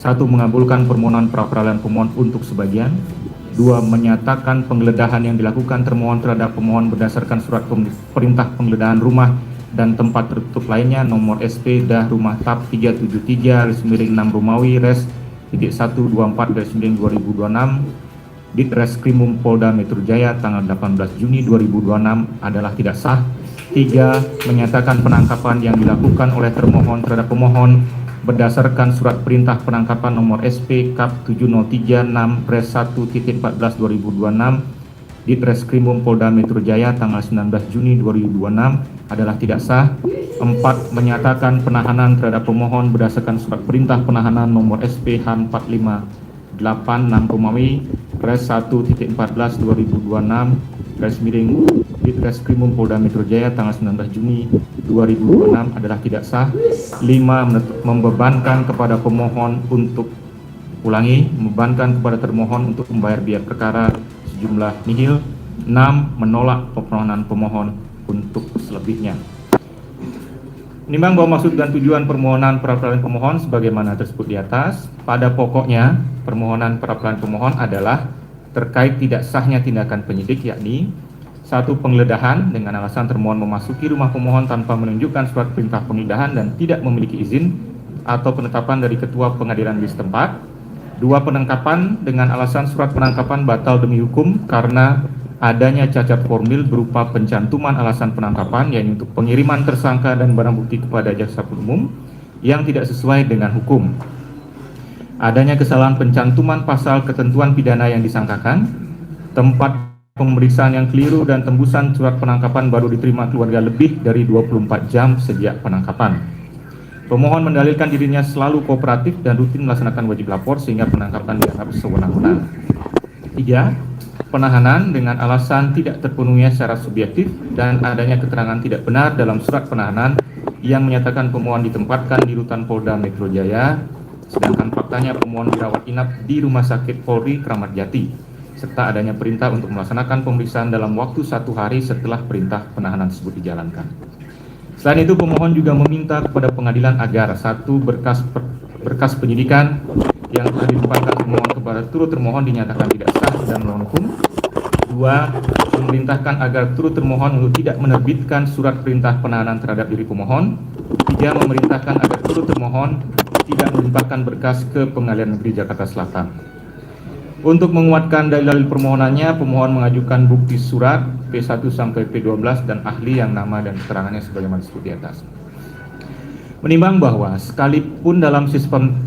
1. Mengabulkan permohonan pra-peradilan pemohon untuk sebagian. 2. Menyatakan penggeledahan yang dilakukan termohon terhadap pemohon berdasarkan surat perintah penggeledahan rumah dan tempat tertutup lainnya nomor SP dah rumah TAP 373-6 Romawi Res titik 124-2026 di Reskrimum Polda Metro Jaya tanggal 18 Juni 2026 adalah tidak sah. 3. Menyatakan penangkapan yang dilakukan oleh termohon terhadap pemohon berdasarkan surat perintah penangkapan nomor SP Kap 7036 Pres 1.14 2026 di Reskrimum Polda Metro Jaya tanggal 19 Juni 2026 adalah tidak sah. 4. Menyatakan penahanan terhadap pemohon berdasarkan surat perintah penahanan nomor SP Han 458 Romawi Pres 1.14 2026 garis miring di Reskrimum Polda Metro Jaya tanggal 19 Juni 2026 adalah tidak sah. 5. Membebankan kepada pemohon untuk membebankan kepada termohon untuk membayar biaya perkara sejumlah nihil. 6. Menolak permohonan pemohon untuk selebihnya. Menimbang bahwa maksud dan tujuan permohonan pra-peradilan pemohon sebagaimana tersebut di atas, pada pokoknya permohonan pra-peradilan pemohon adalah terkait tidak sahnya tindakan penyidik, yakni 1. Penggeledahan dengan alasan termohon memasuki rumah pemohon tanpa menunjukkan surat perintah penggeledahan dan tidak memiliki izin atau penetapan dari ketua pengadilan di setempat. 2. Penangkapan dengan alasan surat penangkapan batal demi hukum karena adanya cacat formil berupa pencantuman alasan penangkapan, yaitu untuk pengiriman tersangka dan barang bukti kepada jaksa penuntut umum yang tidak sesuai dengan hukum. Adanya kesalahan pencantuman pasal ketentuan pidana yang disangkakan, tempat pemeriksaan yang keliru dan tembusan surat penangkapan baru diterima keluarga lebih dari 24 jam sejak penangkapan. Pemohon mendalilkan dirinya selalu kooperatif dan rutin melaksanakan wajib lapor sehingga penangkapan dianggap sewenang-wenang. 3. Penahanan dengan alasan tidak terpenuhinya secara subjektif dan adanya keterangan tidak benar dalam surat penahanan yang menyatakan pemohon ditempatkan di rutan Polda Metro Jaya, sedangkan faktanya pemohon dirawat inap di Rumah Sakit Polri Kramat Jati, serta adanya perintah untuk melaksanakan pemeriksaan dalam waktu 1 hari setelah perintah penahanan tersebut dijalankan. Selain itu, pemohon juga meminta kepada pengadilan agar 1. Berkas penyidikan yang telah dilimpahkan pemohon kepada turut termohon dinyatakan tidak sah dan melawan hukum. 2. Memerintahkan agar turut termohon untuk tidak menerbitkan surat perintah penahanan terhadap diri pemohon. 3. Memerintahkan agar turut termohon tidak melimpahkan berkas ke Pengadilan Negeri Jakarta Selatan. Untuk menguatkan dalil-dalil permohonannya, pemohon mengajukan bukti surat P1 sampai P12 dan ahli yang nama dan keterangannya sebagaimana disebut di atas. Menimbang bahwa sekalipun dalam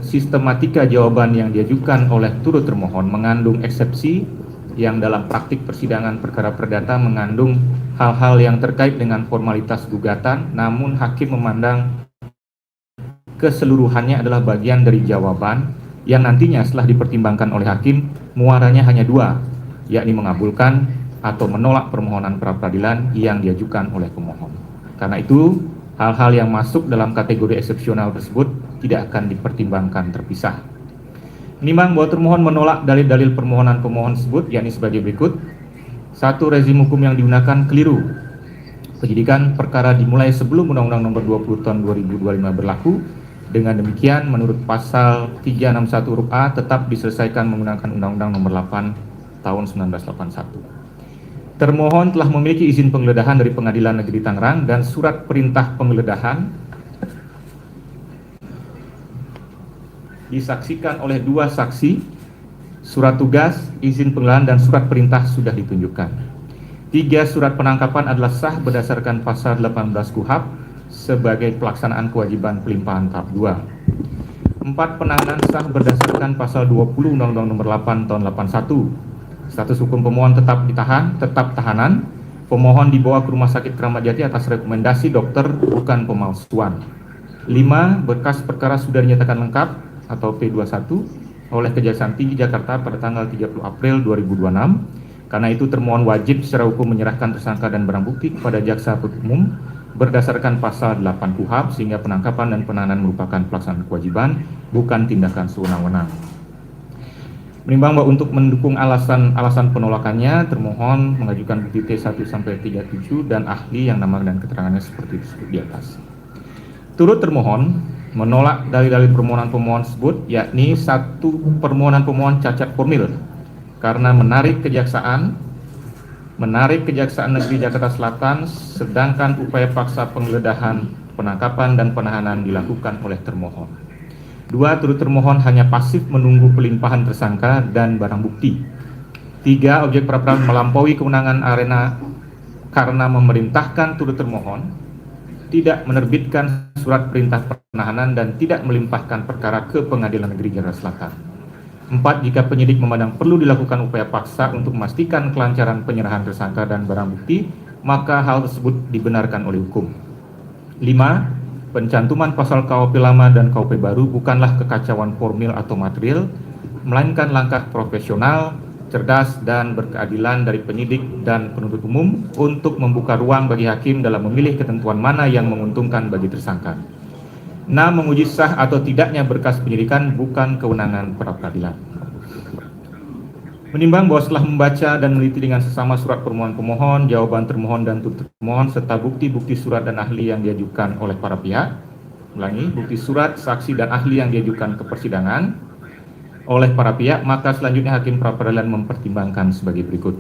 sistematika jawaban yang diajukan oleh turut termohon mengandung eksepsi yang dalam praktik persidangan perkara perdata mengandung hal-hal yang terkait dengan formalitas gugatan, namun hakim memandang keseluruhannya adalah bagian dari jawaban yang nantinya setelah dipertimbangkan oleh hakim muaranya hanya 2, yakni mengabulkan atau menolak permohonan pra-peradilan yang diajukan oleh pemohon. Karena itu, hal-hal yang masuk dalam kategori eksepsional tersebut tidak akan dipertimbangkan terpisah. Menimbang bahwa termohon menolak dalil-dalil permohonan pemohon tersebut, yakni sebagai berikut. 1. Rezim hukum yang digunakan keliru. Penyidikan perkara dimulai sebelum Undang-Undang Nomor 20 Tahun 2025 berlaku. Dengan demikian, menurut Pasal 361 huruf A tetap diselesaikan menggunakan Undang-Undang Nomor 8 Tahun 1981. Termohon telah memiliki izin penggeledahan dari Pengadilan Negeri Tangerang dan surat perintah penggeledahan disaksikan oleh 2 saksi. Surat tugas, izin penggeledahan dan surat perintah sudah ditunjukkan. 3. Surat penangkapan adalah sah berdasarkan pasal 18 KUHP sebagai pelaksanaan kewajiban pelimpahan tahap 2. 4. Penahanan sah berdasarkan pasal 20 Undang-Undang Nomor 8 Tahun 81. Status hukum pemohon tetap tahanan. Pemohon dibawa ke Rumah Sakit Kramat Jati atas rekomendasi dokter, bukan pemalsuan. 5. Berkas perkara sudah dinyatakan lengkap atau P21 oleh Kejaksaan Tinggi Jakarta pada tanggal 30 April 2026. Karena itu termohon wajib secara hukum menyerahkan tersangka dan barang bukti kepada jaksa penuntut umum berdasarkan pasal 8 KUHP sehingga penangkapan dan penahanan merupakan pelaksanaan kewajiban, bukan tindakan sewenang-wenang. Menimbang bahwa untuk mendukung alasan penolakannya, termohon mengajukan bukti T1 sampai 37 dan ahli yang nama dan keterangannya seperti disebut di atas. Turut termohon menolak dalil-dalil permohonan pemohon tersebut, yakni satu, permohonan pemohon cacat formil karena menarik Kejaksaan Negeri Jakarta Selatan, sedangkan upaya paksa penggeledahan, penangkapan, dan penahanan dilakukan oleh termohon. Dua, turut termohon hanya pasif menunggu pelimpahan tersangka dan barang bukti. Tiga, objek pra-peradilan melampaui kewenangan arena karena memerintahkan turut termohon tidak menerbitkan surat perintah penahanan dan tidak melimpahkan perkara ke Pengadilan Negeri Jakarta Selatan. 4. Jika penyidik memandang perlu dilakukan upaya paksa untuk memastikan kelancaran penyerahan tersangka dan barang bukti, maka hal tersebut dibenarkan oleh hukum. 5. Pencantuman pasal KUHP lama dan KUHP baru bukanlah kekacauan formil atau material, melainkan langkah profesional, cerdas, dan berkeadilan dari penyidik dan penuntut umum untuk membuka ruang bagi hakim dalam memilih ketentuan mana yang menguntungkan bagi tersangka. 6. Menguji sah atau tidaknya berkas penyidikan bukan kewenangan pra-peradilan. Menimbang bahwa setelah membaca dan meneliti dengan sesama surat permohonan pemohon, jawaban termohon dan turut termohon, serta bukti-bukti surat dan ahli yang diajukan oleh para pihak, bukti surat, saksi, dan ahli yang diajukan ke persidangan oleh para pihak, maka selanjutnya hakim pra-peradilan mempertimbangkan sebagai berikut.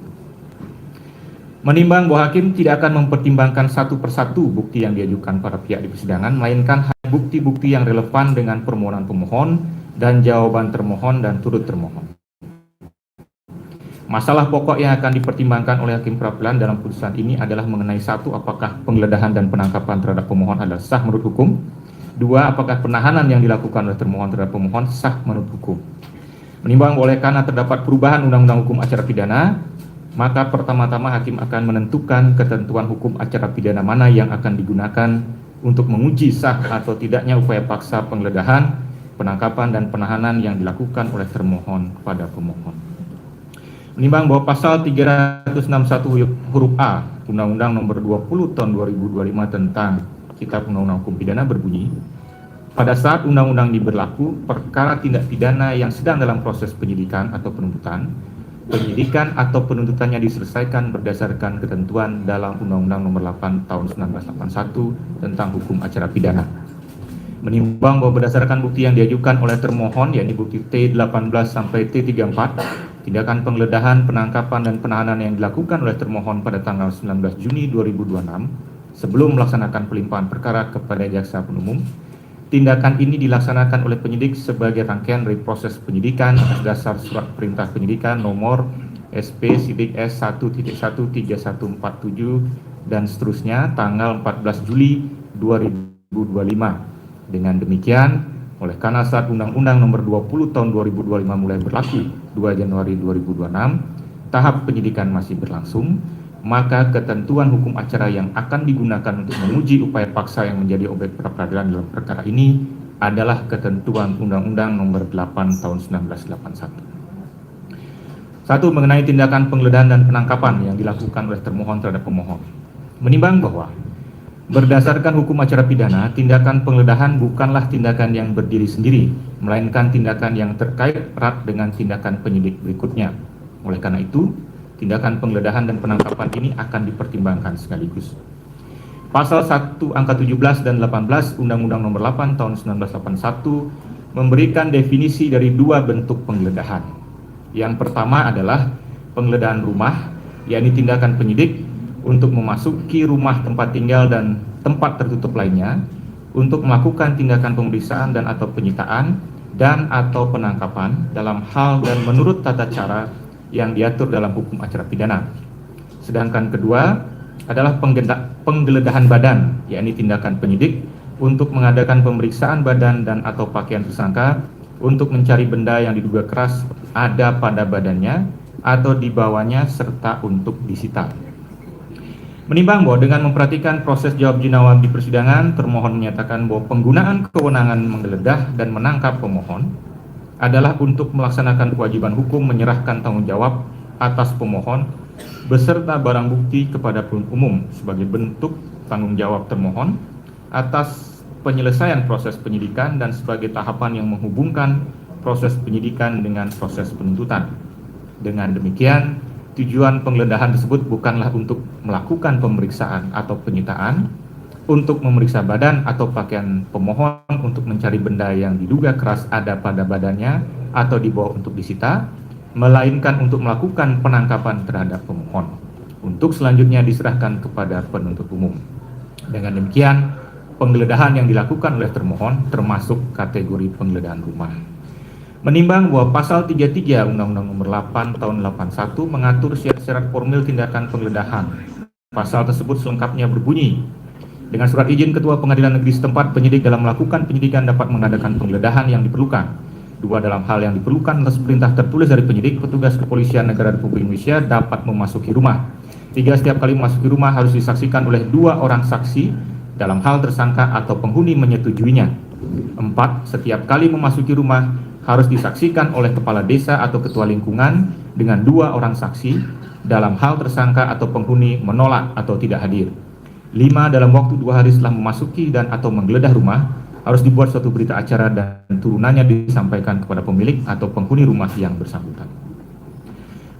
Menimbang bahwa hakim tidak akan mempertimbangkan satu persatu bukti yang diajukan para pihak di persidangan, melainkan hanya bukti-bukti yang relevan dengan permohonan pemohon dan jawaban termohon dan turut termohon. Masalah pokok yang akan dipertimbangkan oleh hakim pra-peradilan dalam putusan ini adalah mengenai satu, apakah penggeledahan dan penangkapan terhadap pemohon adalah sah menurut hukum. Dua, apakah penahanan yang dilakukan oleh termohon terhadap pemohon sah menurut hukum. Menimbang oleh karena terdapat perubahan Undang-Undang Hukum Acara Pidana, maka pertama-tama hakim akan menentukan ketentuan hukum acara pidana mana yang akan digunakan untuk menguji sah atau tidaknya upaya paksa penggeledahan, penangkapan, dan penahanan yang dilakukan oleh termohon kepada pemohon. Menimbang bahwa pasal 361 huruf A Undang-Undang Nomor 20 Tahun 2025 tentang Kitab Undang-Undang Hukum Pidana berbunyi, pada saat undang-undang ini berlaku, perkara tindak pidana yang sedang dalam proses penyidikan atau penuntutan, penyidikan atau penuntutannya diselesaikan berdasarkan ketentuan dalam Undang-Undang Nomor 8 Tahun 1981 tentang Hukum Acara Pidana. Menimbang bahwa berdasarkan bukti yang diajukan oleh termohon, yakni bukti T18 sampai T34, tindakan penggeledahan, penangkapan, dan penahanan yang dilakukan oleh termohon pada tanggal 19 Juni 2026 sebelum melaksanakan pelimpahan perkara kepada jaksa penuntut umum, tindakan ini dilaksanakan oleh penyidik sebagai rangkaian dari proses penyidikan atas dasar surat perintah penyidikan nomor SP/S 1.13147 dan seterusnya tanggal 14 Juli 2025. Dengan demikian, oleh karena saat Undang-Undang Nomor 20 Tahun 2025 mulai berlaku 2 Januari 2026, tahap penyidikan masih berlangsung, maka ketentuan hukum acara yang akan digunakan untuk menguji upaya paksa yang menjadi objek pra-peradilan dalam perkara ini adalah ketentuan Undang-Undang Nomor 8 Tahun 1981. 1. Mengenai tindakan penggeledahan dan penangkapan yang dilakukan oleh termohon terhadap pemohon. Menimbang bahwa berdasarkan hukum acara pidana, tindakan penggeledahan bukanlah tindakan yang berdiri sendiri, melainkan tindakan yang terkait erat dengan tindakan penyidik berikutnya. Oleh karena itu, tindakan penggeledahan dan penangkapan ini akan dipertimbangkan sekaligus. Pasal 1 angka 17 dan 18 Undang-Undang Nomor 8 Tahun 1981 memberikan definisi dari dua bentuk penggeledahan. Yang pertama adalah penggeledahan rumah, yakni tindakan penyidik untuk memasuki rumah tempat tinggal dan tempat tertutup lainnya untuk melakukan tindakan pemeriksaan dan atau penyitaan dan atau penangkapan dalam hal dan menurut tata cara yang diatur dalam hukum acara pidana. Sedangkan kedua adalah penggeledahan badan, yakni tindakan penyidik untuk mengadakan pemeriksaan badan dan atau pakaian tersangka untuk mencari benda yang diduga keras ada pada badannya atau di bawahnya serta untuk disita. Menimbang bahwa dengan memperhatikan proses jawab jinawan di persidangan, termohon menyatakan bahwa penggunaan kewenangan menggeledah dan menangkap pemohon adalah untuk melaksanakan kewajiban hukum menyerahkan tanggung jawab atas pemohon beserta barang bukti kepada penuntut umum sebagai bentuk tanggung jawab termohon atas penyelesaian proses penyidikan dan sebagai tahapan yang menghubungkan proses penyidikan dengan proses penuntutan. Dengan demikian, tujuan penggeledahan tersebut bukanlah untuk melakukan pemeriksaan atau penyitaan, untuk memeriksa badan atau pakaian pemohon untuk mencari benda yang diduga keras ada pada badannya atau dibawa untuk disita, melainkan untuk melakukan penangkapan terhadap pemohon. Untuk selanjutnya diserahkan kepada penuntut umum. Dengan demikian, penggeledahan yang dilakukan oleh termohon termasuk kategori penggeledahan rumah. Menimbang bahwa pasal 33 Undang-Undang Nomor 8 Tahun 81 mengatur syarat-syarat formil tindakan penggeledahan. Pasal tersebut selengkapnya berbunyi, dengan surat izin Ketua Pengadilan Negeri setempat, penyidik dalam melakukan penyidikan dapat mengadakan penggeledahan yang diperlukan. 2. Dalam hal yang diperlukan atas perintah tertulis dari penyidik, petugas kepolisian negara Republik Indonesia dapat memasuki rumah. 3. Setiap kali memasuki rumah harus disaksikan oleh 2 orang saksi dalam hal tersangka atau penghuni menyetujuinya. 4. Setiap kali memasuki rumah harus disaksikan oleh kepala desa atau ketua lingkungan dengan 2 orang saksi dalam hal tersangka atau penghuni menolak atau tidak hadir. 5. Dalam waktu 2 hari setelah memasuki dan atau menggeledah rumah, harus dibuat suatu berita acara dan turunannya disampaikan kepada pemilik atau penghuni rumah yang bersangkutan.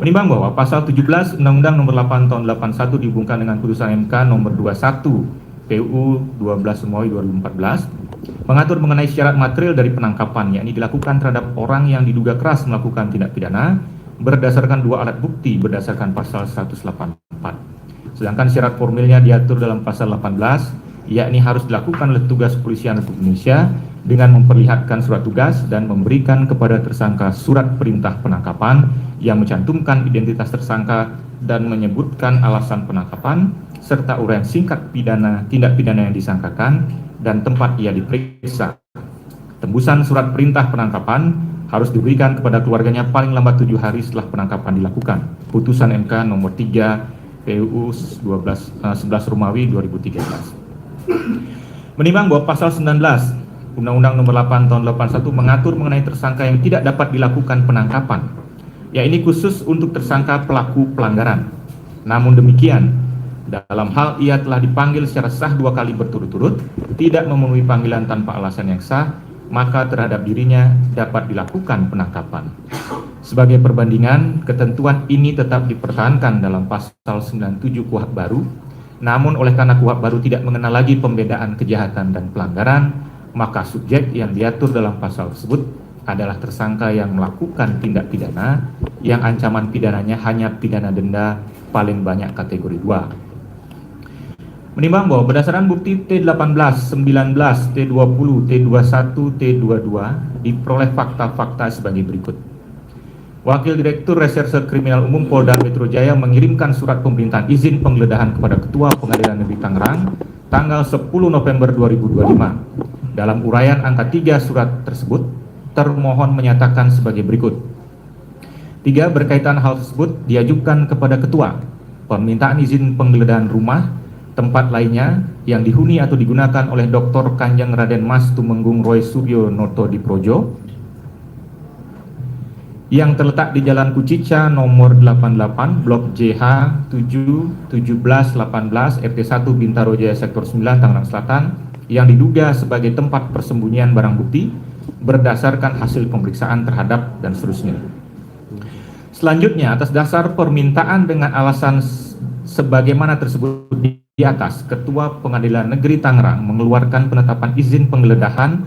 Menimbang bahwa pasal 17 Undang-Undang Nomor 8 Tahun 81 dihubungkan dengan putusan MK Nomor 21 PUU 12 Romawi 2014 mengatur mengenai syarat material dari penangkapan, yakni dilakukan terhadap orang yang diduga keras melakukan tindak pidana berdasarkan 2 alat bukti berdasarkan pasal 184. Sedangkan syarat formilnya diatur dalam pasal 18, yakni harus dilakukan oleh petugas kepolisian Republik Indonesia dengan memperlihatkan surat tugas dan memberikan kepada tersangka surat perintah penangkapan yang mencantumkan identitas tersangka dan menyebutkan alasan penangkapan serta uraian singkat tindak pidana yang disangkakan dan tempat ia diperiksa. Tembusan surat perintah penangkapan harus diberikan kepada keluarganya paling lambat 7 hari setelah penangkapan dilakukan. Putusan MK Nomor 3 PUU 11 Romawi 2013. Menimbang bahwa pasal 19 Undang-Undang Nomor 8 Tahun 81 mengatur mengenai tersangka yang tidak dapat dilakukan penangkapan, yakni khusus untuk tersangka pelaku pelanggaran. Namun demikian, dalam hal ia telah dipanggil secara sah 2 kali berturut-turut, tidak memenuhi panggilan tanpa alasan yang sah, maka terhadap dirinya dapat dilakukan penangkapan. Sebagai perbandingan, ketentuan ini tetap dipertahankan dalam pasal 97 KUHP baru, namun oleh karena KUHP baru tidak mengenal lagi pembedaan kejahatan dan pelanggaran, maka subjek yang diatur dalam pasal tersebut adalah tersangka yang melakukan tindak pidana yang ancaman pidananya hanya pidana denda paling banyak kategori 2. Menimbang bahwa berdasarkan bukti T18, 19, T20, T21, T22 diperoleh fakta-fakta sebagai berikut. Wakil Direktur Reserse Kriminal Umum Polda Metro Jaya mengirimkan surat pemerintahan izin penggeledahan kepada Ketua Pengadilan Negeri Tangerang tanggal 10 November 2025. Dalam uraian angka 3 surat tersebut, termohon menyatakan sebagai berikut. 3. Berkaitan hal tersebut diajukan kepada Ketua. Permintaan izin penggeledahan rumah, tempat lainnya yang dihuni atau digunakan oleh Dr. Kanjeng Raden Mas Tumenggung Roy Suryo Noto Diprojo yang terletak di Jalan Kucica nomor 88 Blok JH 7 17 18 RT 1 Bintaro Jaya Sektor 9 Tangerang Selatan yang diduga sebagai tempat persembunyian barang bukti berdasarkan hasil pemeriksaan terhadap dan seterusnya. Selanjutnya, atas dasar permintaan dengan alasan sebagaimana tersebut di atas, Ketua Pengadilan Negeri Tangerang mengeluarkan penetapan izin penggeledahan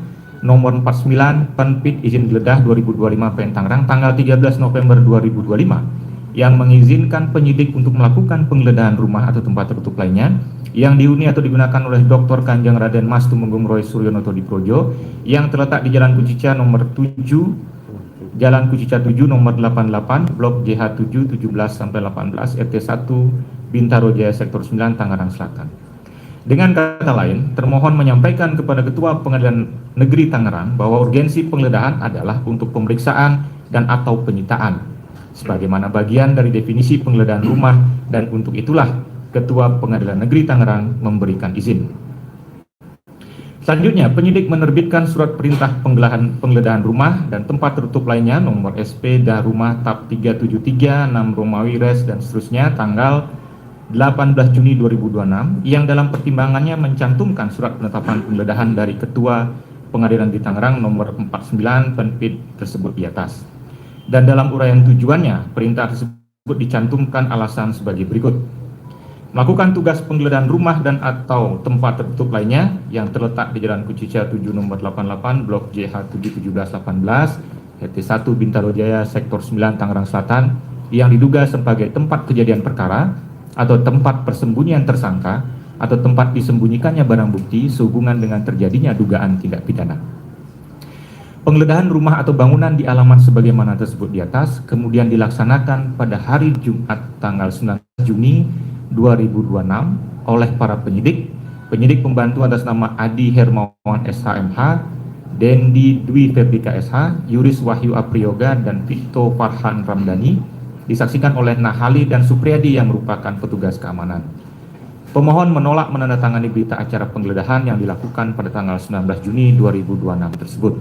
nomor 49 Penpid Izin Geledah 2025 PN Tangerang tanggal 13 November 2025 yang mengizinkan penyidik untuk melakukan penggeledahan rumah atau tempat tertutup lainnya yang dihuni atau digunakan oleh Dr. Kanjeng Raden Mas Tumenggung Roy Suryonoto Diprojo yang terletak di Jalan Kucica nomor 7 Jalan Kucica 7 nomor 88 Blok JH 7 17 sampai 18 RT 1 Bintaro Jaya Sektor 9 Tangerang Selatan. Dengan kata lain, termohon menyampaikan kepada Ketua Pengadilan Negeri Tangerang bahwa urgensi penggeledahan adalah untuk pemeriksaan dan atau penyitaan, sebagaimana bagian dari definisi penggeledahan rumah, dan untuk itulah Ketua Pengadilan Negeri Tangerang memberikan izin. Selanjutnya, penyidik menerbitkan surat perintah penggeledahan rumah dan tempat tertutup lainnya nomor SP dan rumah TAP 373 6 Romawi Res dan seterusnya tanggal 18 Juni 2026 yang dalam pertimbangannya mencantumkan surat penetapan penggeledahan dari Ketua Pengadilan di Tangerang nomor 49 Penpid tersebut di atas. Dan dalam uraian tujuannya, perintah tersebut dicantumkan alasan sebagai berikut. melakukan tugas penggeledahan rumah dan atau tempat tertutup lainnya yang terletak di Jalan Kucica 7 nomor 88, Blok JH 71718, RT1 Bintaro Jaya, Sektor 9, Tangerang Selatan, yang diduga sebagai tempat kejadian perkara atau tempat persembunyian tersangka atau tempat disembunyikannya barang bukti sehubungan dengan terjadinya dugaan tindak pidana. Penggeledahan rumah atau bangunan di alamat sebagaimana tersebut di atas kemudian dilaksanakan pada hari Jumat tanggal 19 Juni 2026 oleh para penyidik pembantu atas nama Adi Hermawan SHMH, Dendi Dwi Febrika SH, Yuris Wahyu Apriyoga, dan Vito Farhan Ramdhani, disaksikan oleh Nahali dan Supriyadi yang merupakan petugas keamanan. Pemohon menolak menandatangani berita acara penggeledahan yang dilakukan pada tanggal 19 Juni 2026 tersebut.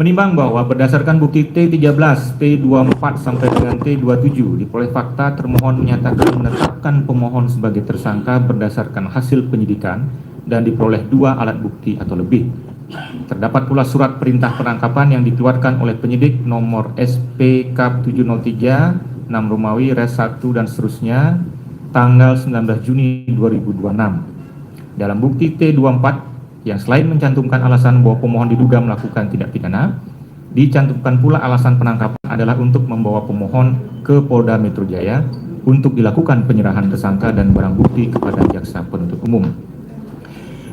Menimbang bahwa berdasarkan bukti T13, T24 sampai dengan T27 diperoleh fakta termohon menyatakan menetapkan pemohon sebagai tersangka berdasarkan hasil penyidikan dan diperoleh 2 alat bukti atau lebih. Terdapat pula surat perintah penangkapan yang dikeluarkan oleh penyidik nomor SP Kap 703 6 Romawi Res 1 dan seterusnya tanggal 19 Juni 2026. Dalam bukti T24 yang selain mencantumkan alasan bahwa pemohon diduga melakukan tindak pidana, dicantumkan pula alasan penangkapan adalah untuk membawa pemohon ke Polda Metro Jaya untuk dilakukan penyerahan tersangka dan barang bukti kepada jaksa penuntut umum.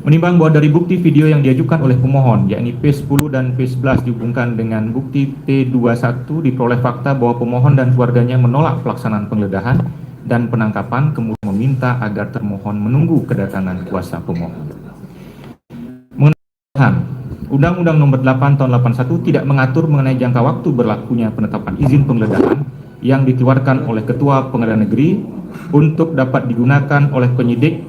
Menimbang bahwa dari bukti video yang diajukan oleh pemohon, yakni P10 dan P11 dihubungkan dengan bukti T21, diperoleh fakta bahwa pemohon dan keluarganya menolak pelaksanaan penggeledahan dan penangkapan, kemudian meminta agar termohon menunggu kedatangan kuasa pemohon. Undang-Undang Nomor 8 Tahun 81 tidak mengatur mengenai jangka waktu berlakunya penetapan izin penggeledahan yang dikeluarkan oleh Ketua Pengadilan Negeri untuk dapat digunakan oleh penyidik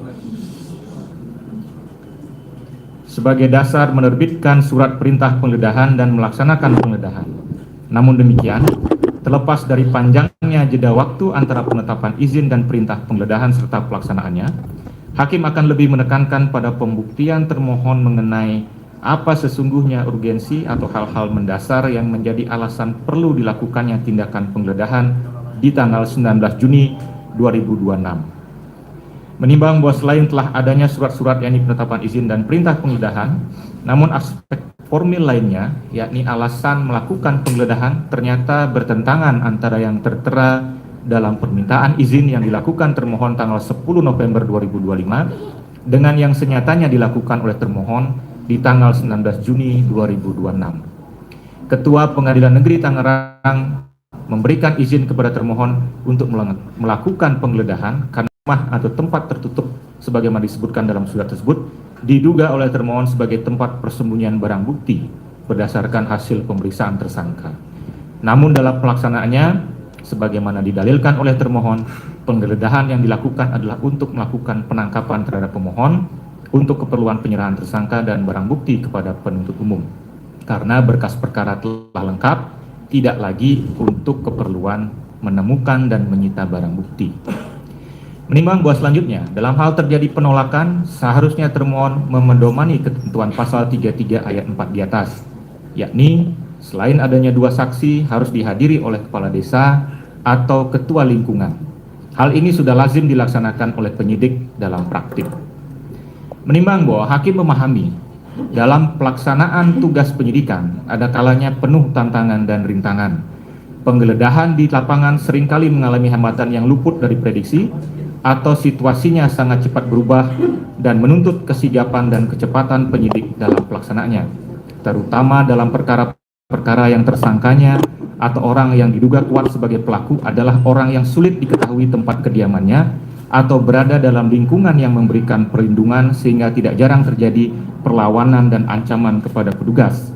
sebagai dasar menerbitkan surat perintah penggeledahan dan melaksanakan penggeledahan. Namun demikian, terlepas dari panjangnya jeda waktu antara penetapan izin dan perintah penggeledahan serta pelaksanaannya, hakim akan lebih menekankan pada pembuktian termohon mengenai apa sesungguhnya urgensi atau hal-hal mendasar yang menjadi alasan perlu dilakukannya tindakan penggeledahan di tanggal 19 Juni 2026. Menimbang bahwa selain telah adanya surat-surat yakni penetapan izin dan perintah penggeledahan, namun aspek formil lainnya yakni alasan melakukan penggeledahan ternyata bertentangan antara yang tertera dalam permintaan izin yang dilakukan termohon tanggal 10 November 2025 dengan yang senyatanya dilakukan oleh termohon di tanggal 19 Juni 2026. Ketua Pengadilan Negeri Tangerang memberikan izin kepada termohon untuk melakukan penggeledahan karena rumah atau tempat tertutup sebagaimana disebutkan dalam surat tersebut diduga oleh termohon sebagai tempat persembunyian barang bukti berdasarkan hasil pemeriksaan tersangka. Namun dalam pelaksanaannya, sebagaimana didalilkan oleh termohon, penggeledahan yang dilakukan adalah untuk melakukan penangkapan terhadap pemohon untuk keperluan penyerahan tersangka dan barang bukti kepada penuntut umum. Karena berkas perkara telah lengkap, tidak lagi untuk keperluan menemukan dan menyita barang bukti. Menimbang bahwa selanjutnya, dalam hal terjadi penolakan, seharusnya termohon memedomani ketentuan pasal 33 ayat 4 di atas, yakni selain adanya 2 saksi harus dihadiri oleh kepala desa atau ketua lingkungan. Hal ini sudah lazim dilaksanakan oleh penyidik dalam praktik. Menimbang bahwa hakim memahami dalam pelaksanaan tugas penyidikan ada kalanya penuh tantangan dan rintangan. Penggeledahan di lapangan seringkali mengalami hambatan yang luput dari prediksi atau situasinya sangat cepat berubah dan menuntut kesigapan dan kecepatan penyidik dalam pelaksanaannya, terutama dalam perkara-perkara yang tersangkanya atau orang yang diduga kuat sebagai pelaku adalah orang yang sulit diketahui tempat kediamannya atau berada dalam lingkungan yang memberikan perlindungan sehingga tidak jarang terjadi perlawanan dan ancaman kepada petugas.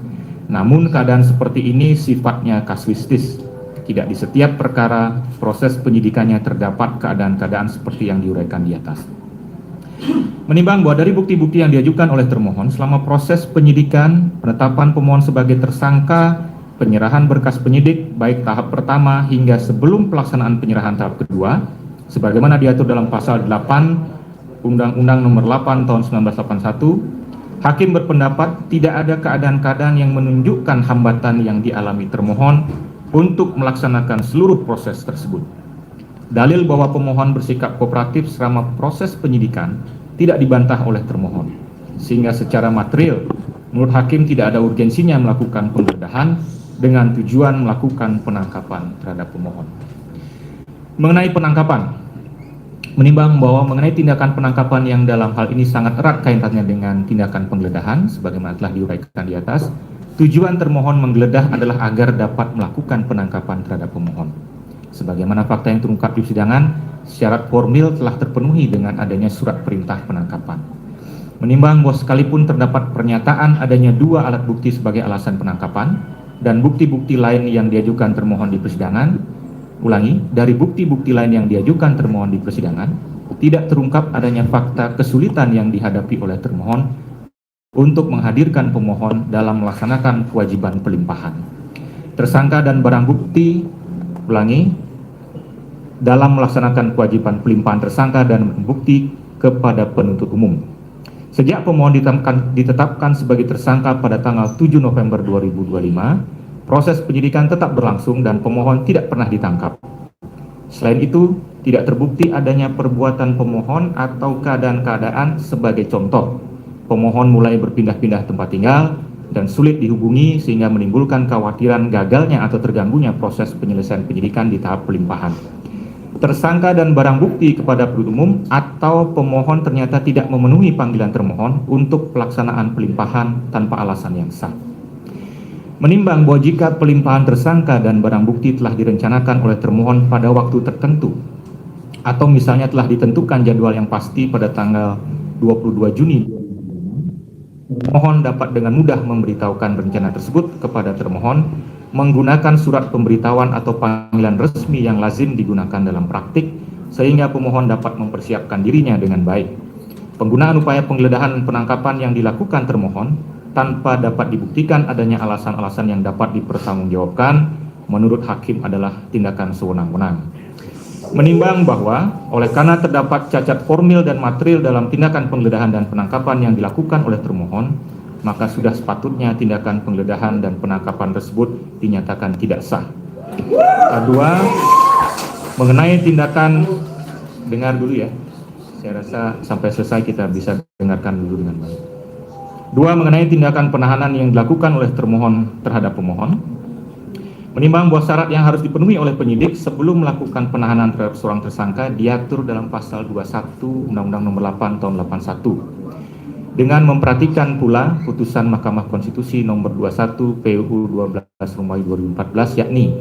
Namun keadaan seperti ini sifatnya kasuistis. Tidak di setiap perkara proses penyidikannya terdapat keadaan-keadaan seperti yang diuraikan di atas. Menimbang bahwa dari bukti-bukti yang diajukan oleh termohon selama proses penyidikan, penetapan pemohon sebagai tersangka, penyerahan berkas penyidik baik tahap pertama hingga sebelum pelaksanaan penyerahan tahap kedua, sebagaimana diatur dalam pasal 8 Undang-Undang Nomor 8 Tahun 1981, hakim berpendapat tidak ada keadaan-keadaan yang menunjukkan hambatan yang dialami termohon untuk melaksanakan seluruh proses tersebut. Dalil bahwa pemohon bersikap kooperatif selama proses penyidikan tidak dibantah oleh termohon, sehingga secara material menurut hakim tidak ada urgensinya melakukan penggeledahan dengan tujuan melakukan penangkapan terhadap pemohon. Mengenai penangkapan, menimbang bahwa mengenai tindakan penangkapan yang dalam hal ini sangat erat kaitannya dengan tindakan penggeledahan, sebagaimana telah diuraikan di atas, tujuan termohon menggeledah adalah agar dapat melakukan penangkapan terhadap pemohon. Sebagaimana fakta yang terungkap di persidangan, syarat formil telah terpenuhi dengan adanya surat perintah penangkapan. Menimbang bahwa sekalipun terdapat pernyataan adanya 2 alat bukti sebagai alasan penangkapan dan bukti-bukti lain yang diajukan termohon di persidangan, dari bukti-bukti lain yang diajukan termohon di persidangan, tidak terungkap adanya fakta kesulitan yang dihadapi oleh termohon untuk menghadirkan pemohon dalam melaksanakan kewajiban pelimpahan. Tersangka dan barang bukti, dalam melaksanakan kewajiban pelimpahan tersangka dan bukti kepada penuntut umum. Sejak pemohon ditetapkan sebagai tersangka pada tanggal 7 November 2025, proses penyidikan tetap berlangsung dan pemohon tidak pernah ditangkap. Selain itu, tidak terbukti adanya perbuatan pemohon atau keadaan-keadaan sebagai contoh. Pemohon mulai berpindah-pindah tempat tinggal dan sulit dihubungi sehingga menimbulkan kekhawatiran gagalnya atau terganggunya proses penyelesaian penyidikan di tahap pelimpahan. Tersangka dan barang bukti kepada penuntut umum atau pemohon ternyata tidak memenuhi panggilan termohon untuk pelaksanaan pelimpahan tanpa alasan yang sah. Menimbang bahwa jika pelimpahan tersangka dan barang bukti telah direncanakan oleh termohon pada waktu tertentu atau misalnya telah ditentukan jadwal yang pasti pada tanggal 22 Juni, termohon dapat dengan mudah memberitahukan rencana tersebut kepada termohon menggunakan surat pemberitahuan atau panggilan resmi yang lazim digunakan dalam praktik, sehingga pemohon dapat mempersiapkan dirinya dengan baik. Penggunaan upaya penggeledahan dan penangkapan yang dilakukan termohon tanpa dapat dibuktikan adanya alasan-alasan yang dapat dipertanggungjawabkan menurut hakim adalah tindakan sewenang-wenang. Menimbang bahwa oleh karena terdapat cacat formil dan material dalam tindakan penggeledahan dan penangkapan yang dilakukan oleh termohon, maka sudah sepatutnya tindakan penggeledahan dan penangkapan tersebut dinyatakan tidak sah. Kedua, mengenai tindakan, dengar dulu ya, saya rasa sampai selesai kita bisa dengarkan dulu dengan baik. Dua, mengenai tindakan penahanan yang dilakukan oleh termohon terhadap pemohon, menimbang bahwa syarat yang harus dipenuhi oleh penyidik sebelum melakukan penahanan terhadap seorang tersangka diatur dalam pasal 21 Undang-Undang Nomor 8 Tahun 81. Dengan memperhatikan pula putusan Mahkamah Konstitusi Nomor 21 PUU 12 Romawi 2014, yakni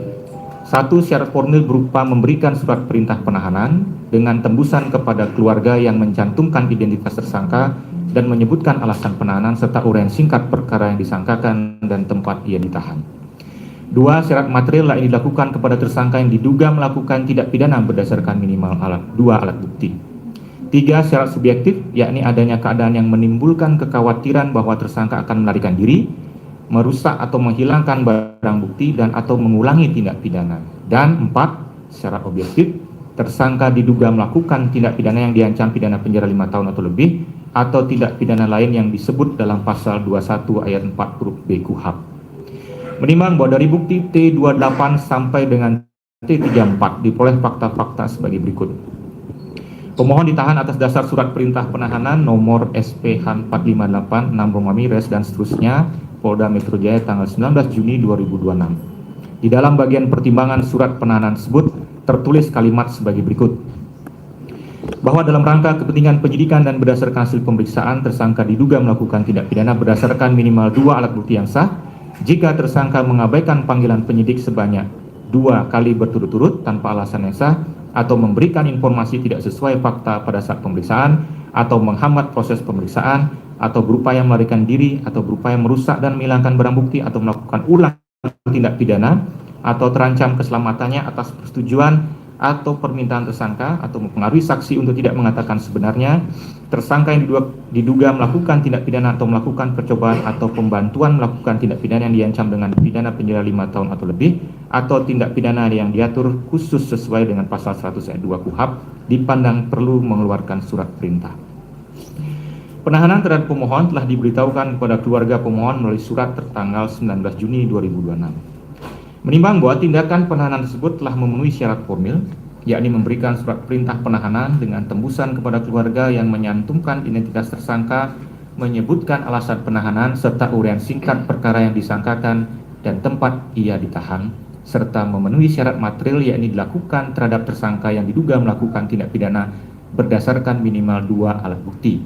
1. Syarat formil berupa memberikan surat perintah penahanan dengan tembusan kepada keluarga yang mencantumkan identitas tersangka dan menyebutkan alasan penahanan serta uraian singkat perkara yang disangkakan dan tempat ia ditahan. 2. Syarat material lain dilakukan kepada tersangka yang diduga melakukan tindak pidana berdasarkan minimal 2 alat bukti. 3. Syarat subjektif, yakni adanya keadaan yang menimbulkan kekhawatiran bahwa tersangka akan melarikan diri, merusak atau menghilangkan barang bukti dan atau mengulangi tindak pidana. Dan 4. Syarat objektif, tersangka diduga melakukan tindak pidana yang diancam pidana penjara 5 tahun atau lebih atau tindak pidana lain yang disebut dalam pasal 21 ayat 4 huruf B KUHP. Menimbang bahwa dari bukti T28 sampai dengan T34 diperoleh fakta-fakta sebagai berikut. Pemohon ditahan atas dasar surat perintah penahanan nomor SPH 458 6 Romawi Res dan seterusnya Polda Metro Jaya tanggal 19 Juni 2026. Di dalam bagian pertimbangan surat penahanan tersebut tertulis kalimat sebagai berikut. Bahwa dalam rangka kepentingan penyidikan dan berdasarkan hasil pemeriksaan, tersangka diduga melakukan tindak pidana berdasarkan minimal 2 alat bukti yang sah jika tersangka mengabaikan panggilan penyidik sebanyak 2 kali berturut-turut tanpa alasan yang sah atau memberikan informasi tidak sesuai fakta pada saat pemeriksaan atau menghambat proses pemeriksaan atau berupaya melarikan diri atau berupaya merusak dan menghilangkan barang bukti atau melakukan ulang tindak pidana atau terancam keselamatannya atas persetujuan atau permintaan tersangka atau mempengaruhi saksi untuk tidak mengatakan sebenarnya, tersangka yang diduga melakukan tindak pidana atau melakukan percobaan atau pembantuan melakukan tindak pidana yang diancam dengan pidana penjara 5 tahun atau lebih atau tindak pidana yang diatur khusus sesuai dengan pasal 100 ayat 2 KUHP dipandang perlu mengeluarkan surat perintah. Penahanan terhadap pemohon telah diberitahukan kepada keluarga pemohon melalui surat tertanggal 19 Juni 2026. Menimbang bahwa tindakan penahanan tersebut telah memenuhi syarat formil, yakni memberikan surat perintah penahanan dengan tembusan kepada keluarga yang menyantumkan identitas tersangka, menyebutkan alasan penahanan serta uraian singkat perkara yang disangkakan dan tempat ia ditahan, serta memenuhi syarat material yakni dilakukan terhadap tersangka yang diduga melakukan tindak pidana berdasarkan minimal 2 alat bukti.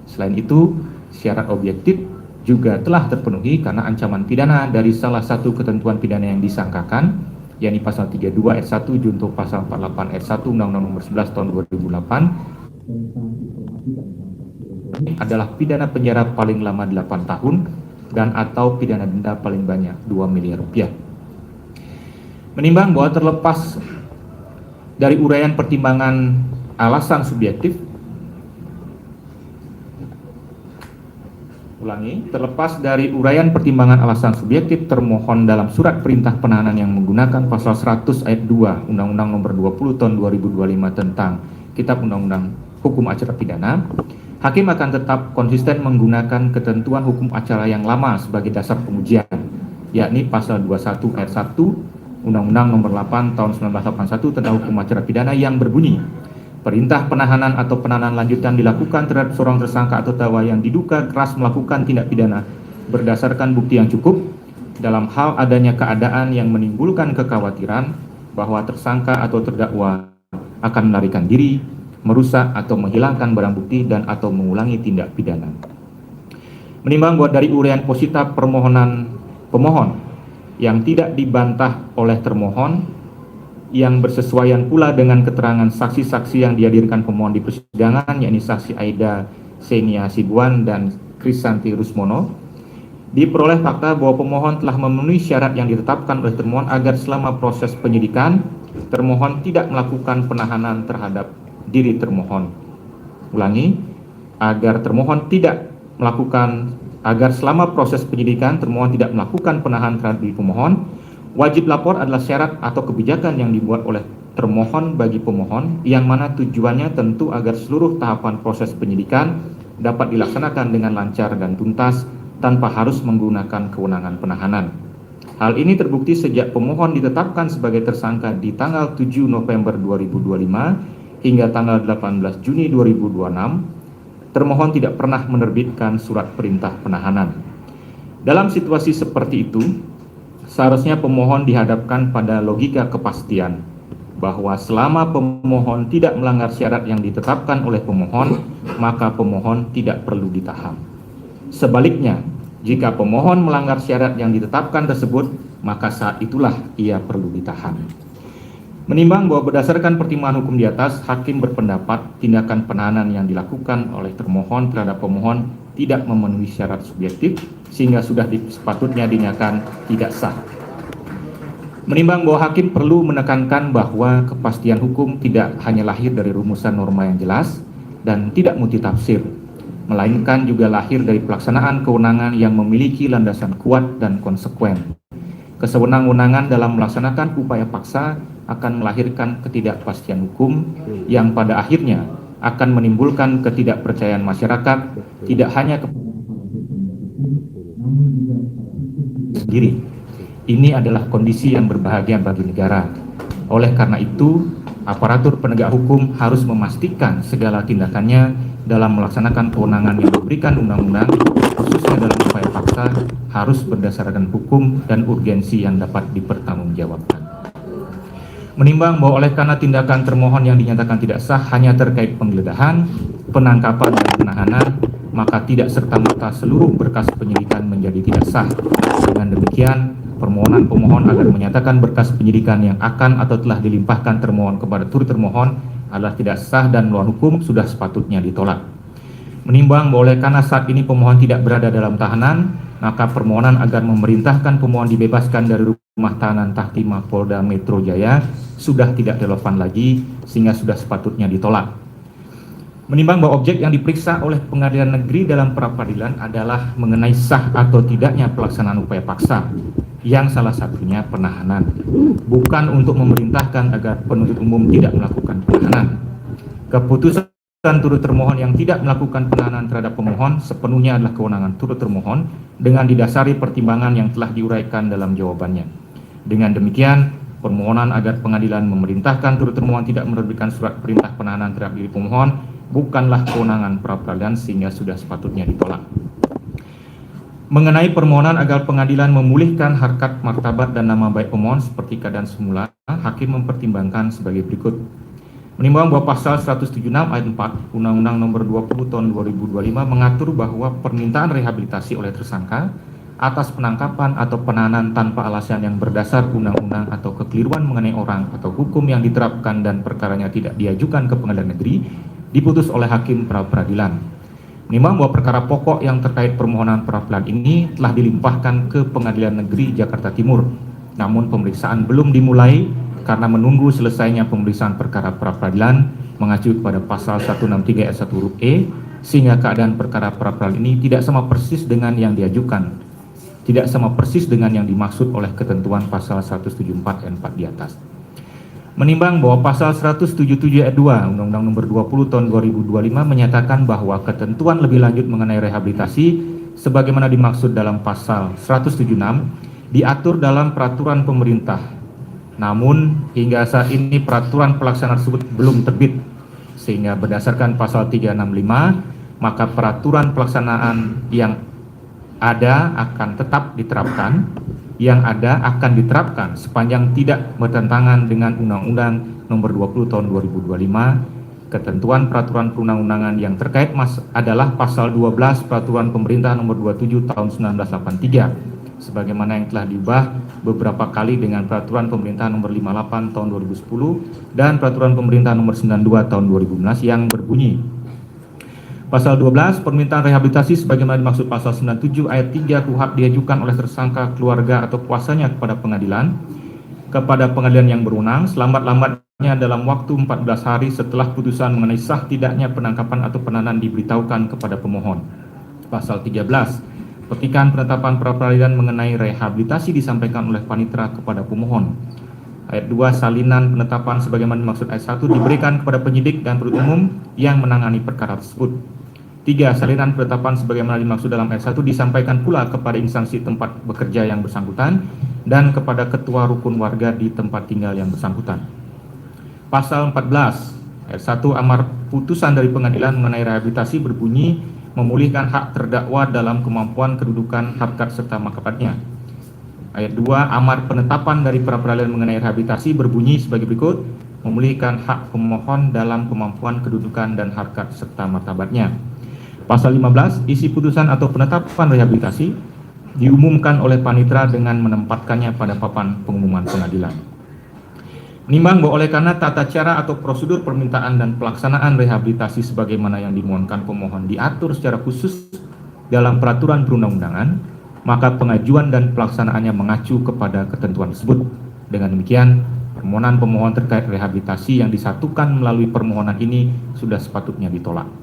Selain itu, syarat objektif juga telah terpenuhi karena ancaman pidana dari salah satu ketentuan pidana yang disangkakan, yakni pasal 32 ayat 1 junto pasal 48 ayat 1 Undang-Undang Nomor 11 tahun 2008 adalah pidana penjara paling lama 8 tahun dan atau pidana denda paling banyak 2 miliar rupiah. Menimbang bahwa terlepas dari uraian pertimbangan alasan subjektif, terlepas dari uraian pertimbangan alasan subjektif termohon dalam surat perintah penahanan yang menggunakan pasal 100 ayat 2 Undang-Undang Nomor 20 tahun 2025 tentang Kitab Undang-Undang Hukum Acara Pidana, hakim akan tetap konsisten menggunakan ketentuan hukum acara yang lama sebagai dasar pengujian, yakni pasal 21 ayat 1 Undang-Undang Nomor 8 tahun 1981 tentang Hukum Acara Pidana yang berbunyi, perintah penahanan atau penahanan lanjutan dilakukan terhadap seorang tersangka atau terdakwa yang diduga keras melakukan tindak pidana berdasarkan bukti yang cukup dalam hal adanya keadaan yang menimbulkan kekhawatiran bahwa tersangka atau terdakwa akan melarikan diri, merusak atau menghilangkan barang bukti dan atau mengulangi tindak pidana. Menimbang bahwa dari uraian posita permohonan pemohon yang tidak dibantah oleh termohon, yang bersesuaian pula dengan keterangan saksi-saksi yang dihadirkan pemohon di persidangan, yakni saksi Aida Senia Sibuan dan Krisanti Rusmono, diperoleh fakta bahwa pemohon telah memenuhi syarat yang ditetapkan oleh termohon agar selama proses penyidikan termohon tidak melakukan penahanan terhadap diri termohon. Agar selama proses penyidikan termohon tidak melakukan penahanan terhadap diri pemohon, wajib lapor adalah syarat atau kebijakan yang dibuat oleh termohon bagi pemohon, yang mana tujuannya tentu agar seluruh tahapan proses penyidikan dapat dilaksanakan dengan lancar dan tuntas tanpa harus menggunakan kewenangan penahanan. Hal ini terbukti sejak pemohon ditetapkan sebagai tersangka di tanggal 7 November 2025 hingga tanggal 18 Juni 2026, termohon tidak pernah menerbitkan surat perintah penahanan. Dalam situasi seperti itu, seharusnya pemohon dihadapkan pada logika kepastian bahwa selama pemohon tidak melanggar syarat yang ditetapkan oleh pemohon, maka pemohon tidak perlu ditahan. Sebaliknya, jika pemohon melanggar syarat yang ditetapkan tersebut, maka saat itulah ia perlu ditahan. Menimbang bahwa berdasarkan pertimbangan hukum di atas, hakim berpendapat tindakan penahanan yang dilakukan oleh termohon terhadap pemohon tidak memenuhi syarat subjektif sehingga sudah sepatutnya dinyatakan tidak sah. Menimbang bahwa hakim perlu menekankan bahwa kepastian hukum tidak hanya lahir dari rumusan norma yang jelas dan tidak multitafsir, melainkan juga lahir dari pelaksanaan kewenangan yang memiliki landasan kuat dan konsekuen. Kesewenang-wenangan dalam melaksanakan upaya paksa akan melahirkan ketidakpastian hukum yang pada akhirnya akan menimbulkan ketidakpercayaan masyarakat tidak hanya sendiri. Ini adalah kondisi yang berbahagia bagi negara. Oleh karena itu, aparatur penegak hukum harus memastikan segala tindakannya dalam melaksanakan kewenangan yang diberikan undang-undang, khususnya dalam upaya paksa, harus berdasarkan hukum dan urgensi yang dapat dipertanggungjawabkan. Menimbang bahwa oleh karena tindakan termohon yang dinyatakan tidak sah hanya terkait penggeledahan, penangkapan dan penahanan, maka tidak serta-merta seluruh berkas penyidikan menjadi tidak sah. Dengan demikian, permohonan pemohon agar menyatakan berkas penyidikan yang akan atau telah dilimpahkan termohon kepada turut termohon adalah tidak sah dan melawan hukum sudah sepatutnya ditolak. Menimbang bahwa oleh karena saat ini pemohon tidak berada dalam tahanan, maka permohonan agar memerintahkan pemohon dibebaskan dari rumah tahanan Tahtimah Polda Metro Jaya sudah tidak relevan lagi sehingga sudah sepatutnya ditolak. Menimbang bahwa objek yang diperiksa oleh pengadilan negeri dalam pra-peradilan adalah mengenai sah atau tidaknya pelaksanaan upaya paksa, yang salah satunya penahanan, bukan untuk memerintahkan agar penuntut umum tidak melakukan penahanan. Keputusan turut termohon yang tidak melakukan penahanan terhadap pemohon sepenuhnya adalah kewenangan turut termohon dengan didasari pertimbangan yang telah diuraikan dalam jawabannya. Dengan demikian, permohonan agar pengadilan memerintahkan turut termohon tidak menerbitkan surat perintah penahanan terhadap diri pemohon bukanlah kewenangan pra-peradilan sehingga sudah sepatutnya ditolak. Mengenai permohonan agar pengadilan memulihkan harkat, martabat, dan nama baik pemohon seperti keadaan semula, hakim mempertimbangkan sebagai berikut. Menimbang bahwa pasal 176 ayat 4 Undang-Undang Nomor 20 Tahun 2025 mengatur bahwa permintaan rehabilitasi oleh tersangka atas penangkapan atau penahanan tanpa alasan yang berdasar undang-undang atau kekeliruan mengenai orang atau hukum yang diterapkan dan perkaranya tidak diajukan ke pengadilan negeri diputus oleh hakim pra-peradilan. Menimbang bahwa perkara pokok yang terkait permohonan pra-peradilan ini telah dilimpahkan ke Pengadilan Negeri Jakarta Timur, namun pemeriksaan belum dimulai karena menunggu selesainya pemeriksaan perkara pra-peradilan mengacu kepada pasal 163 ayat 1 huruf E, sehingga keadaan perkara pra-peradilan ini tidak sama persis dengan yang diajukan, tidak sama persis dengan yang dimaksud oleh ketentuan pasal 174 ayat 4 di atas. Menimbang bahwa pasal 177 ayat 2 Undang-Undang Nomor 20 Tahun 2025 menyatakan bahwa ketentuan lebih lanjut mengenai rehabilitasi sebagaimana dimaksud dalam pasal 176 diatur dalam peraturan pemerintah. Namun hingga saat ini peraturan pelaksana tersebut belum terbit, sehingga berdasarkan pasal 365 maka peraturan pelaksanaan yang ada akan tetap diterapkan, sepanjang tidak bertentangan dengan Undang-Undang Nomor 20 Tahun 2025. Ketentuan peraturan perundang-undangan yang terkait adalah pasal 12 Peraturan Pemerintah Nomor 27 Tahun 1983, sebagaimana yang telah diubah beberapa kali dengan Peraturan Pemerintah Nomor 58 Tahun 2010 dan Peraturan Pemerintah Nomor 92 Tahun 2015 yang berbunyi: Pasal 12, permintaan rehabilitasi sebagaimana dimaksud pasal 97 ayat 3 KUHP diajukan oleh tersangka, keluarga, atau kuasanya kepada pengadilan yang berwenang selambat-lambatnya dalam waktu 14 hari setelah putusan mengenai sah tidaknya penangkapan atau penahanan diberitahukan kepada pemohon. Pasal 13, petikan penetapan pra-peradilan mengenai rehabilitasi disampaikan oleh panitera kepada pemohon. Ayat 2, salinan penetapan sebagaimana dimaksud ayat 1 diberikan kepada penyidik dan penuntut umum yang menangani perkara tersebut. 3. Salinan penetapan sebagaimana dimaksud dalam ayat 1 disampaikan pula kepada instansi tempat bekerja yang bersangkutan dan kepada ketua rukun warga di tempat tinggal yang bersangkutan. Pasal 14 ayat 1 amar putusan dari pengadilan mengenai rehabilitasi berbunyi memulihkan hak terdakwa dalam kemampuan kedudukan, harkat, serta martabatnya. Ayat 2 amar penetapan dari pra-peradilan mengenai rehabilitasi berbunyi sebagai berikut: memulihkan hak pemohon dalam kemampuan kedudukan dan harkat serta martabatnya. Pasal 15, isi putusan atau penetapan rehabilitasi diumumkan oleh panitera dengan menempatkannya pada papan pengumuman pengadilan. Menimbang bahwa oleh karena tata cara atau prosedur permintaan dan pelaksanaan rehabilitasi sebagaimana yang dimohonkan pemohon diatur secara khusus dalam peraturan perundang-undangan, maka pengajuan dan pelaksanaannya mengacu kepada ketentuan tersebut. Dengan demikian, permohonan pemohon terkait rehabilitasi yang disatukan melalui permohonan ini sudah sepatutnya ditolak.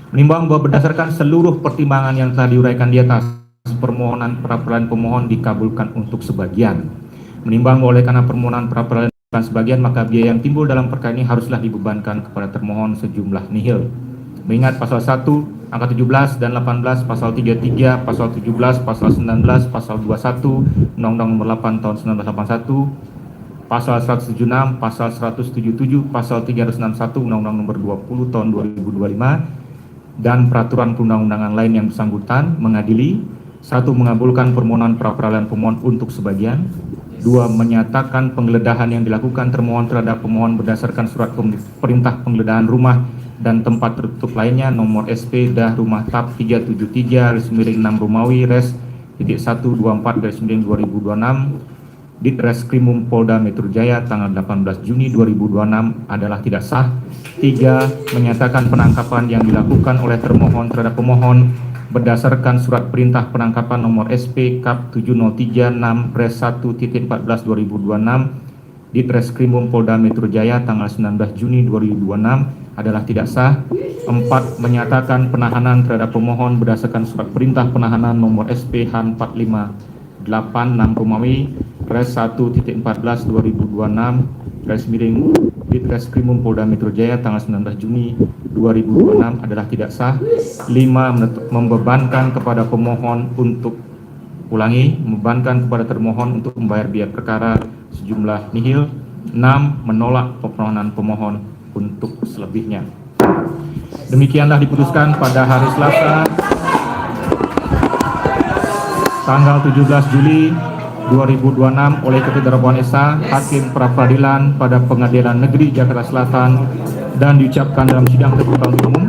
Menimbang bahwa berdasarkan seluruh pertimbangan yang telah diuraikan di atas, permohonan pra-peradilan pemohon dikabulkan untuk sebagian. Menimbang bahwa oleh karena permohonan pra-peradilan sebagian, maka biaya yang timbul dalam perkara ini haruslah dibebankan kepada termohon sejumlah nihil. Mengingat pasal 1 angka 17 dan 18, pasal 33, pasal 17, pasal 19, pasal 21 Undang-Undang Nomor 8 Tahun 1981, pasal 176, pasal 177, pasal 361 Undang-Undang Nomor 20 Tahun 2025 dan peraturan perundang-undangan lain yang bersangkutan mengadili: 1. Mengabulkan permohonan pra-peradilan pemohon untuk sebagian. 2. Menyatakan penggeledahan yang dilakukan termohon terhadap pemohon berdasarkan surat perintah penggeledahan rumah dan tempat tertutup lainnya nomor SP dah rumah TAP 373/6 Romawi Res titik 124/2026 Ditreskrimum Polda Metro Jaya tanggal 18 Juni 2026 adalah tidak sah. 3. Menyatakan penangkapan yang dilakukan oleh termohon terhadap pemohon berdasarkan surat perintah penangkapan nomor SP Kap 7036 Res 1.14/2026 Ditreskrimum Polda Metro Jaya tanggal 19 Juni 2026 adalah tidak sah. 4. Menyatakan penahanan terhadap pemohon berdasarkan surat perintah penahanan nomor SP Han 458 6 Romawi Res 1.14/2026 Ditreskrimum Polda Metro Jaya tanggal 19 Juni 2026 adalah tidak sah. 5. Membebankan kepada termohon untuk membayar biaya perkara sejumlah nihil. 6. Menolak permohonan pemohon untuk selebihnya. Demikianlah diputuskan pada hari Selasa tanggal 17 Juli 2026 oleh Ketua Darmawan Esa, Hakim Pra-Peradilan pada Pengadilan Negeri Jakarta Selatan, dan diucapkan dalam sidang terbuka untuk umum